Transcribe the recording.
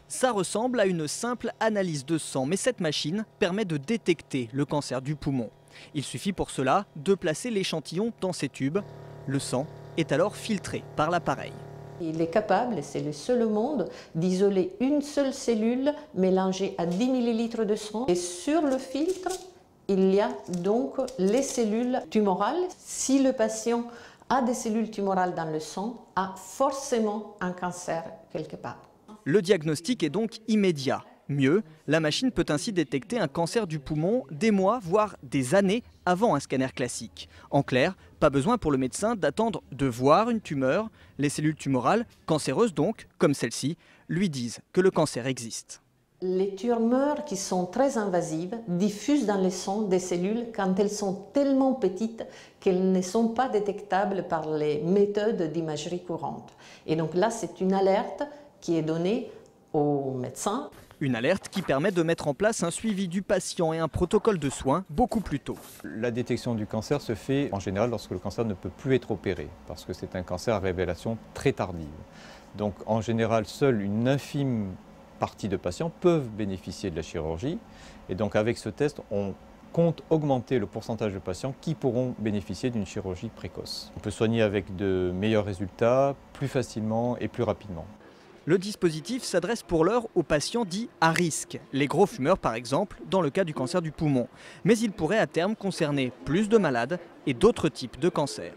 Ça ressemble à une simple analyse de sang, mais cette machine permet de détecter le cancer du poumon. Il suffit pour cela de placer l'échantillon dans ces tubes. Le sang est alors filtré par l'appareil. Il est capable, et c'est le seul au monde, d'isoler une seule cellule mélangée à 10 ml de sang. Et sur le filtre, il y a donc les cellules tumorales. Si le patient a des cellules tumorales dans le sang, a forcément un cancer quelque part. Le diagnostic est donc immédiat. Mieux, la machine peut ainsi détecter un cancer du poumon des mois, voire des années avant un scanner classique. En clair, pas besoin pour le médecin d'attendre de voir une tumeur. Les cellules tumorales, cancéreuses donc, comme celle-ci, lui disent que le cancer existe. Les tumeurs qui sont très invasives diffusent dans le sang des cellules quand elles sont tellement petites qu'elles ne sont pas détectables par les méthodes d'imagerie courante. Et donc là, c'est une alerte qui est donnée aux médecins. Une alerte qui permet de mettre en place un suivi du patient et un protocole de soins beaucoup plus tôt. La détection du cancer se fait en général lorsque le cancer ne peut plus être opéré, parce que c'est un cancer à révélation très tardive. Donc en général, seule une infime partie de patients peuvent bénéficier de la chirurgie. Et donc avec ce test, on compte augmenter le pourcentage de patients qui pourront bénéficier d'une chirurgie précoce. On peut soigner avec de meilleurs résultats, plus facilement et plus rapidement. Le dispositif s'adresse pour l'heure aux patients dits à risque, les gros fumeurs par exemple, dans le cas du cancer du poumon. Mais il pourrait à terme concerner plus de malades et d'autres types de cancers.